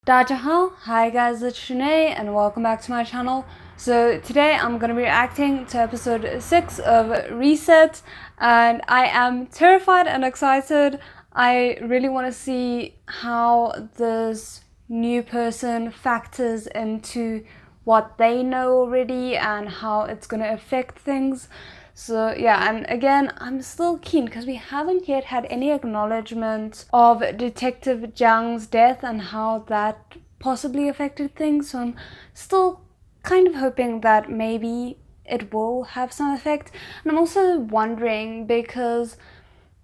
Dajahal, hi guys, it's Shanae and welcome back to my channel. So today I'm going to be reacting to episode 6 of Reset and I am terrified and excited. I really want to see how this new person factors into what they know already and how it's going to affect things. So yeah, and again, I'm still keen because we haven't yet had any acknowledgement of Detective Zheng's death and how that possibly affected things. So I'm still kind of hoping that maybe it will have some effect. And I'm also wondering because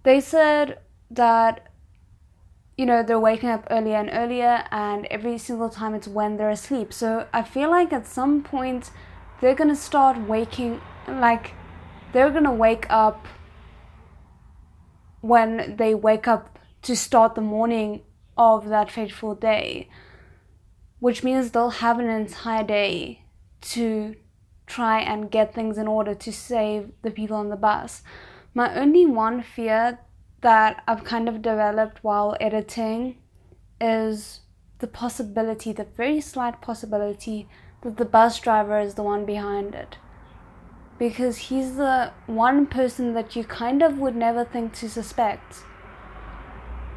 they said that, you know, they're waking up earlier and earlier and every single time it's when they're asleep. So I feel like at some point they're gonna start waking, like they're gonna wake up when they wake up to start the morning of that fateful day, which means they'll have an entire day to try and get things in order to save the people on the bus. My only one fear that I've kind of developed while editing is the possibility, the very slight possibility, that the bus driver is the one behind it. Because he's the one person that you kind of would never think to suspect.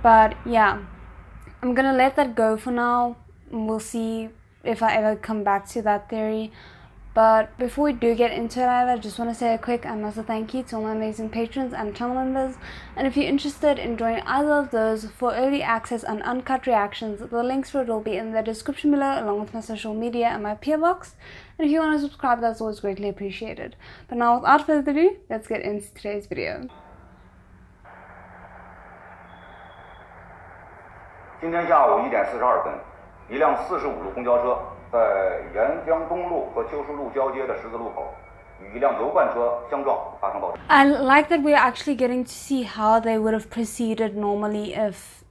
But yeah, I'm gonna let that go for now. We'll see if I ever come back to that theory. But before we do get into it, I just want to say a quick and massive thank you to all my amazing patrons and channel members. And if you're interested in joining either of those for early access and uncut reactions, the links for it will be in the description below, along with my social media and my PO box. And if you want to subscribe, that's always greatly appreciated. But now, without further ado, let's get into today's video. 今天下午1点42分，一辆45路公交车在沿江东路和秋实路交接的十字路口，与一辆油罐车相撞，发生爆炸。 I like that we're actually getting to see how they would have proceeded normally if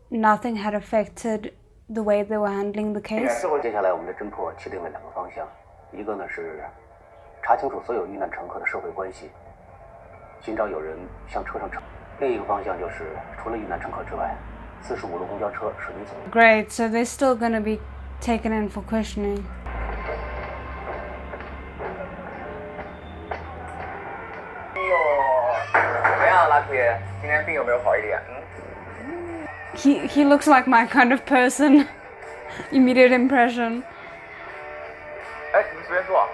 nothing had affected the way they were handling the case. 接下来我们的侦破确定了2个方向，一个呢是查清楚所有遇难乘客的社会关系，寻找有人向车上乘；另一个方向就是除了遇难乘客之外，45路公交车顺利走入。 Great, so they're still gonna be taken in for questioning. 哎呦，怎么样，Lucky？今天病有没有好一点He looks like my kind of person. Immediate impression. 哎，你随便坐。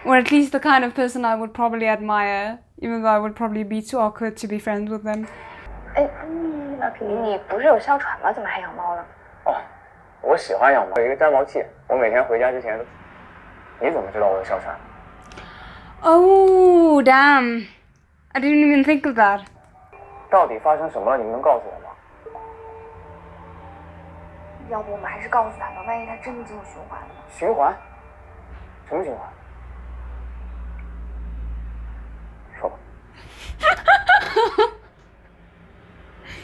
Or at least the kind of person I would probably admire, even though I would probably be too awkward to be friends with them. 哎，Lucky，你不是有哮喘吗？怎么还养猫呢？哦，我喜欢养猫，有一个粘毛器，我每天回家之前。你怎么知道我有哮喘？ Oh, damn. I didn't even think of that. 到底发生什么了？你们能告诉我吗？要不我们还是告诉他吧，万一他真的进入循环了呢？循环？什么循环？说吧。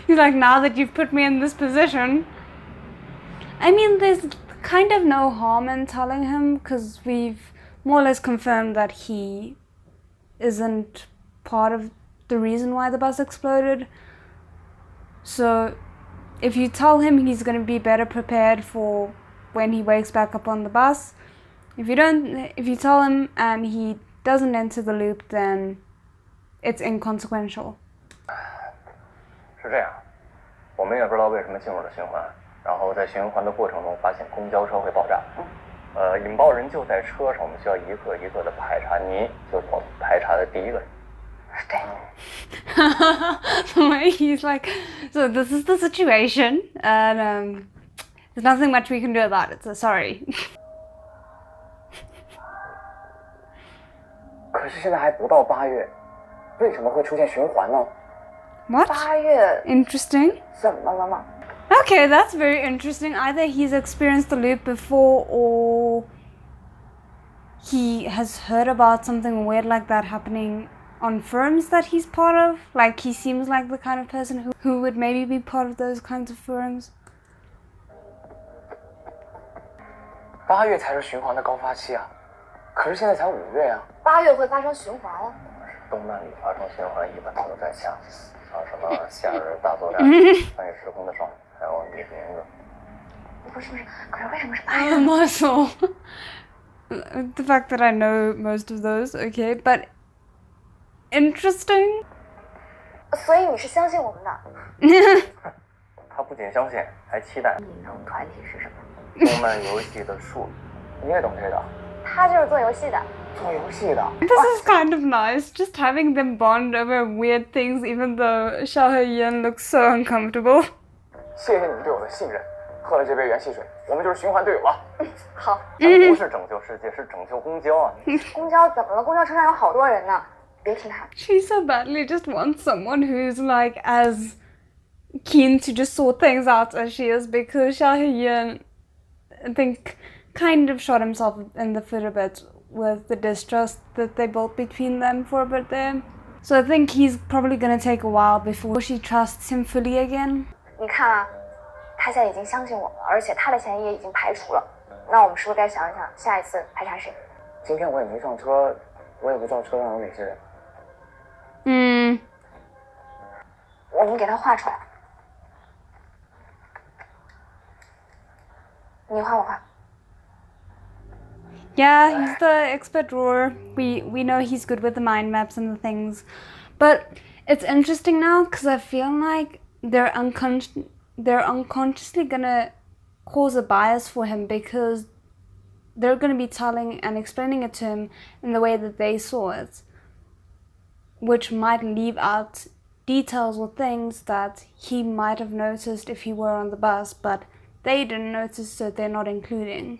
He's like, now that you've put me in this position. I mean, there's kind of no harm in telling him because we've more or less confirmed that he isn't part of the reason why the bus exploded. So if you tell him, he's going to be better prepared for when he wakes back up on the bus. If you tell him and he doesn't enter the loop, then it's inconsequential. 是这样，我们也不知道为什么进入了循环，然后在循环的过程中发现公交车会爆炸。引爆人就在车上，我们需要一个一个的排查，你就是我们排查的第一个人。对。The way he's like, so this is the situation, and there's nothing much we can do about it. So sorry. 可是现在还不到8月，为什么会出现循环呢？ What? 8月 Interesting. 怎么了嘛？ Okay, that's very interesting. Either he's experienced the loop before or he has heard about something weird like that happening on forums that he's part of. Like, he seems like the kind of person who would maybe be part of those kinds of forums. 8月才是循环的高发期啊，可是现在才5月呀。8月会发生循环了。动漫里发生循环一般都在下，像什么夏日大作战、穿越时空的少女，还有你的名字。不是，可是为什么是8月？ muscle. The fact that I know most of those, okay, but interesting. 所以你是相信我们的？他不仅相信，还期待。你能团体是什么？动漫游戏的术语，你也懂这个？他就是做游戏的。做游戏的。This is kind of nice, just having them bond over weird things, even though Xiaohe looks so uncomfortable. 谢谢你们对我的信任，喝了这杯元气水，我们就是循环队友了。好，咱们不是拯救世界，是拯救公交啊！公交怎么了？公交车上有好多人呢，别听他。 She so badly just wants someone who's like as keen to just sort things out as she is, because Xiaohe, I think, kind of shot himself in the foot a bit with the distrust that they built between them for a bit there. So I think he's probably gonna take a while before she trusts him fully again. 你看啊，他现在已经相信我们了，而且他的嫌疑也已经排除了。那我们是不是该想一想，下一次排查谁？今天我也没上车，我也不知道车上有哪些人。我们给他画出来。你画我画。 Yeah, he's the expert drawer. We know he's good with the mind maps and the things. But it's interesting now because I feel like they're unconsciously gonna cause a bias for him, because they're gonna be telling and explaining it to him in the way that they saw it, which might leave out details or things that he might have noticed if he were on the bus, but they didn't notice, so they're not including.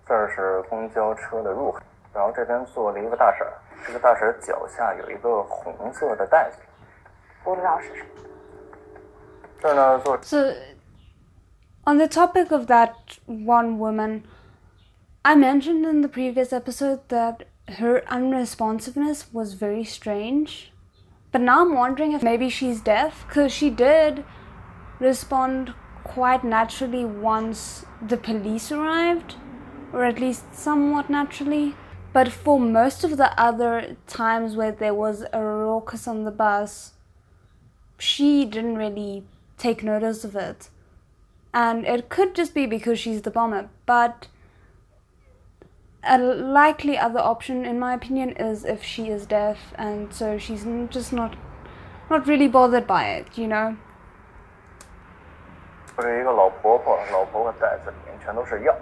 这是公交车的入口，然后这边坐了一个大婶，这个大婶脚下有一个红色的袋子，不知道是什么。这儿呢坐。So, on the topic of that one woman, I mentioned in the previous episode that her unresponsiveness was very strange. But now I'm wondering if maybe she's deaf, because she did respond quite naturally once the police arrived, or at least somewhat naturally. But for most of the other times where there was a raucous on the bus, she didn't really take notice of it. And it could just be because she's the bomber, but a likely other option, in my opinion, is if she is deaf, and so she's just not really bothered by it, you know? 这是一个老婆婆袋子里面全都是药。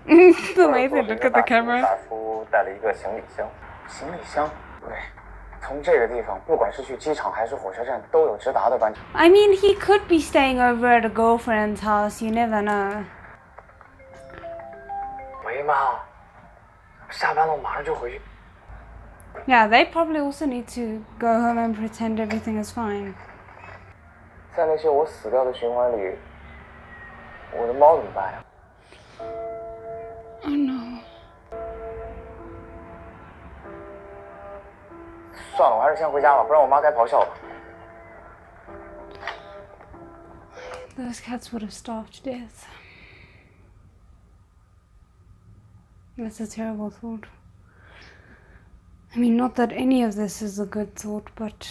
The way they look at the camera. 大叔带了一个行李箱。行李箱？对，从这个地方，不管是去机场还是火车站，都有直达的班车。I mean, he could be staying over at a girlfriend's house, you never know. 喂，妈，下班了，我马上就回去。 Yeah, they probably also need to go home and pretend everything is fine. 在那些我死掉的循环里，我的猫怎么办呀？ Oh no. 算了，我还是先回家吧，不然我妈该咆哮了。 Those cats would have starved to death. That's a terrible thought. I mean, not that any of this is a good thought, but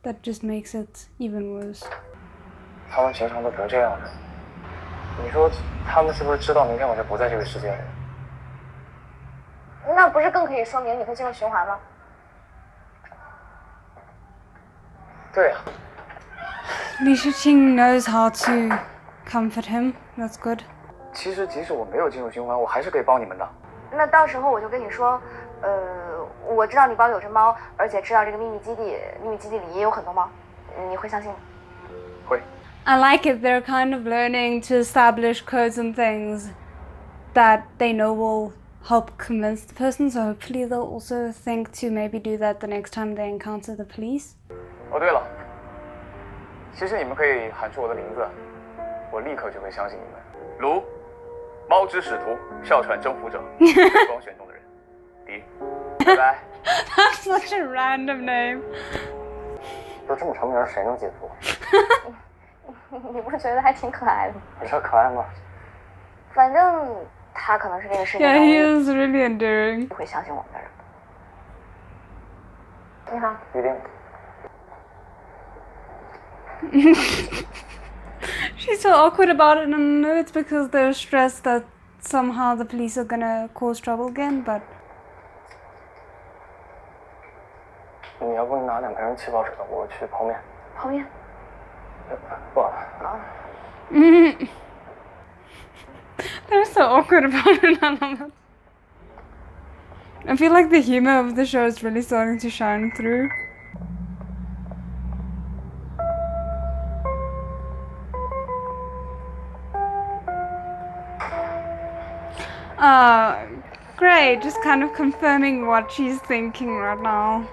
that just makes it even worse. 他们平常都不这样的。你说他们是不是知道明天我就不在这个世界里？那不是更可以说明你会进入循环吗？对呀。 Li Shiqing knows how to comfort him. That's good. 其实即使我没有进入循环，我还是可以帮你们的。那到时候我就跟你说，我知道你包里有只猫，而且知道这个秘密基地里也有很多猫，你会相信吗？会。 I like it. They're kind of learning to establish codes and things that they know will help convince the person. So hopefully they'll also think to maybe do that the next time they encounter the police. 哦，对了，其实你们可以喊出我的名字，我立刻就会相信你们。卢，猫之使徒，哮喘征服者，双选中的人，迪，拜拜。That's such a random name. 都这么长名，谁能记住？你不是觉得还挺可爱的吗？你说可爱吗？反正他可能是这个世界 Yeah, 上 he is really endearing. 会相信我们的人。你好，预定。She's so awkward about it, and I know it's because they're stressed that somehow the police are gonna cause trouble again, but... 你要不拿2瓶气泡水，我去泡面。泡面。不。啊。They're so awkward about it, I love it. I feel like the humor of the show is really starting to shine through. Great, just kind of confirming what she's thinking right now.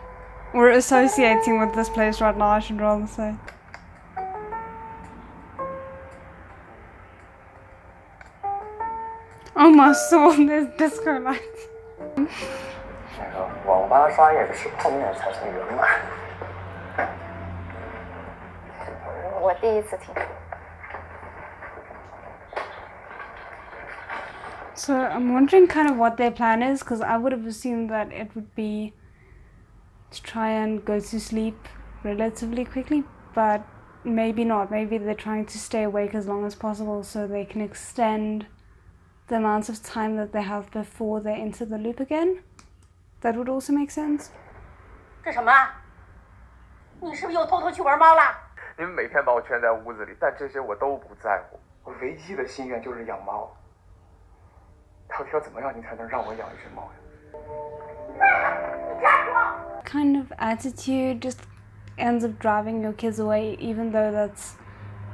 Or associating with this place right now, I should rather say. Oh my soul, there's disco lights. 那个网吧刷夜吃泡面才算圆满。我第一次听。 So I'm wondering kind of what their plan is, because I would have assumed that it would be to try and go to sleep relatively quickly, but maybe not. Maybe they're trying to stay awake as long as possible so they can extend the amount of time that they have before they enter the loop again. That would also make sense. 这什么？你是不是又偷偷去玩猫了？你们每天把我圈在屋子里，但这些我都不在乎。我唯一的心愿就是养猫。到底要怎么样你才能让我养一只猫呀？ Kind of attitude just ends up driving your kids away, even though that's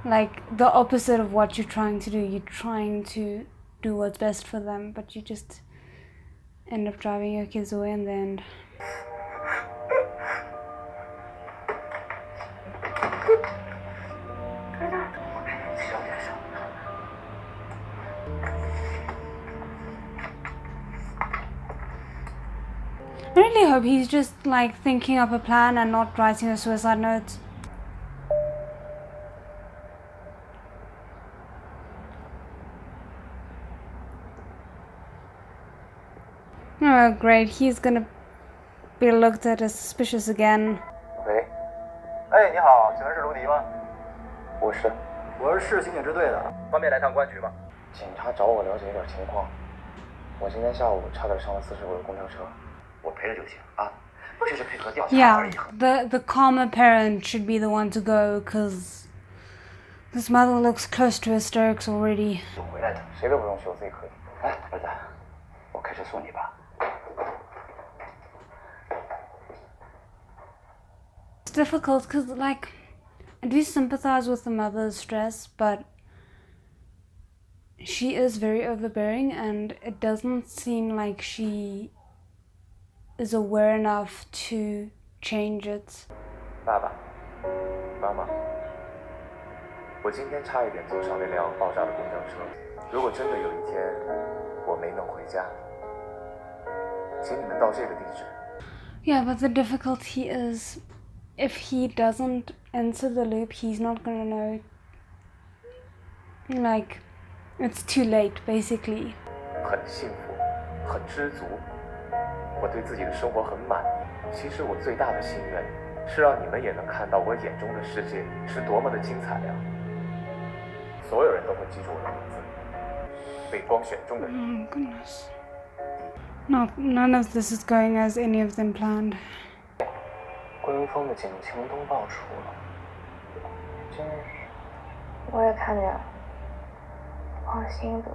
like the opposite of what you're trying to do. You're trying to do what's best for them, but you just end up driving your kids away in the end. I really hope he's just like thinking up a plan and not writing a suicide note. Oh great, he's gonna be looked at as suspicious again. 喂，哎，你好，请问是卢迪吗？我是市刑警支队的，方便来趟公安局吗？警察找我了解一点情况。我今天下午差点上了45的公交车，我陪着就行啊，就是配合调查而 Yeah, 已。the calmer parent should be the one to go, cause this mother looks close to hysterics already. 就回来的，谁都不用去，我自己可以。哎，儿子，我开车送你吧。 It's difficult because, like, I do sympathize with the mother's stress, but she is very overbearing and it doesn't seem like she is aware enough to change it. 爸爸妈妈，我今天差一点坐上那辆爆炸的公交车。如果真的有一天我没能回家，请你们到这个地址。 Yeah, but the difficulty is, if he doesn't enter the loop, he's not gonna know. Like, it's too late, basically. 很幸福，很知足，我对自己的生活很满意。其实我最大的心愿是让你们也能看到我眼中的世界是多么的精彩呀！所有人都会记住我的名字，被光选中的人。 Oh goodness. None of this is going as any of them planned. 官方的警情都爆出了，真是。我也看见了，放心得。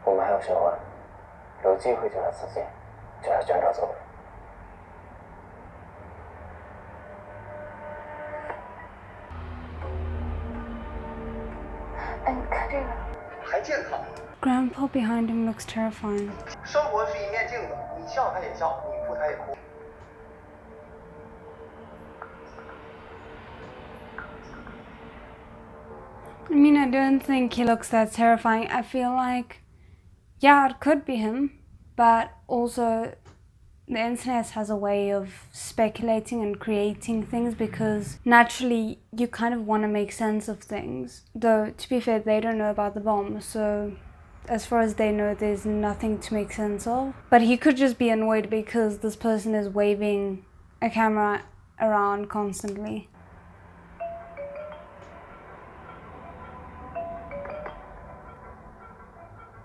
我们还有循环，有机会就来刺激，就来卷着走。哎，你看这个。还健康。 Grandpa behind him looks terrifying. 生活是一面镜子，你笑他也笑，你哭他也哭。 I mean, I don't think he looks that terrifying. I feel like, yeah, it could be him, but also the internet has a way of speculating and creating things because naturally you kind of want to make sense of things. Though, to be fair, they don't know about the bomb, so as far as they know, there's nothing to make sense of. But he could just be annoyed because this person is waving a camera around constantly.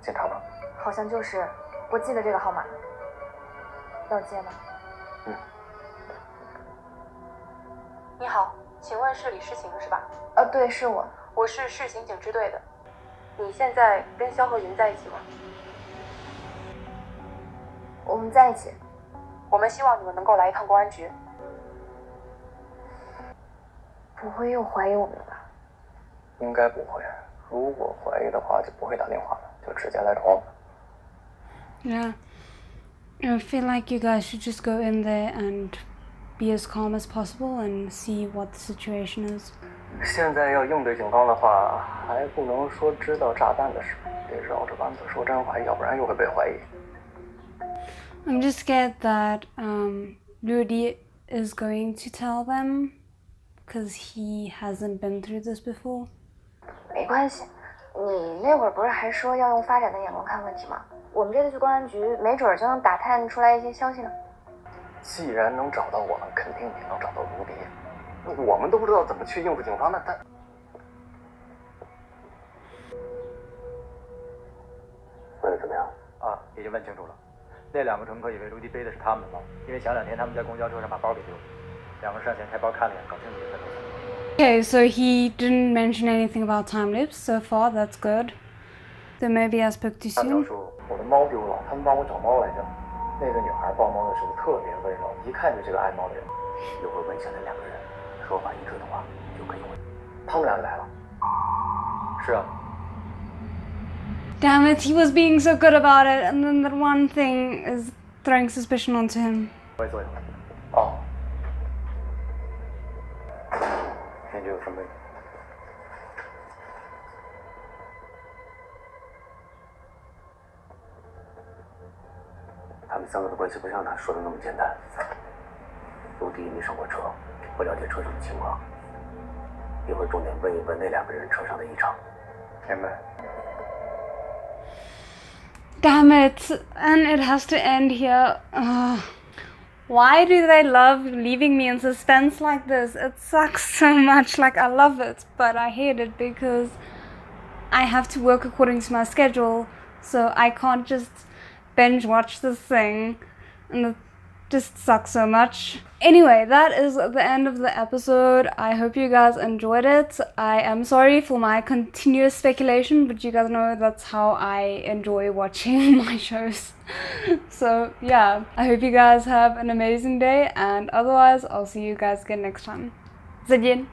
检查吗？好像就是，我记得这个号码。要接吗？嗯。你好，请问是李诗晴是吧？对，是我。我是市刑警支队的。你现在跟肖和云在一起吗？我们在一起。我们希望你们能够来一趟公安局。不会又怀疑我们了吧？应该不会。如果怀疑的话，就不会打电话了，就直接来找我们。Yeah. I feel like you guys should just go in there and be as calm as possible and see what the situation is. 现在要应对警方的话，还不能说知道炸弹的事，得绕着弯子说真话，要不然又会被怀疑。I'm just scared that Rudy is going to tell them because he hasn't been through this before. 没关系，你那会儿不是还说要用发展的眼光看问题吗？我们这次去公安局，没准就能打探出来一些消息呢。既然能找到我们，肯定也能找到卢迪。我们都不知道怎么去应付警方，那他问的怎么样？啊，已经问清楚了。那2个乘客以为卢迪背的是他们的包，因为前2天他们在公交车上把包给丢了。2个人上前开包看了眼，搞清楚是分头走。Okay, so he didn't mention anything about time lapse so far. That's good. So maybe I spoke too 他描 soon. 述我的猫丢了，他们帮我找猫来着。那个女孩抱猫的时候特别温柔，一看就是个爱猫的人。一会儿问一下那2个人，说法一致的话就可以问。他们2个来了。是啊。Damn it, he was being so good about it, and then that one thing is throwing suspicion onto him. 我也坐一会儿。哦。那就有什么？他们3个的关系不像他说的那么简单。卢迪没上过车，不了解车上的情况。一会儿重点问一问那2个人车上的异常。明白。Damn it, and it has to end here. Why do they love leaving me in suspense like this? It sucks so much. Like, I love it, but I hate it because I have to work according to my schedule, so I can't just binge watch this thing, and it just sucks so much. Anyway, that is the end of the episode. I hope you guys enjoyed it. I am sorry for my continuous speculation, but you guys know that's how I enjoy watching my shows. So yeah, I hope you guys have an amazing day, and otherwise I'll see you guys again next time. ZHENG!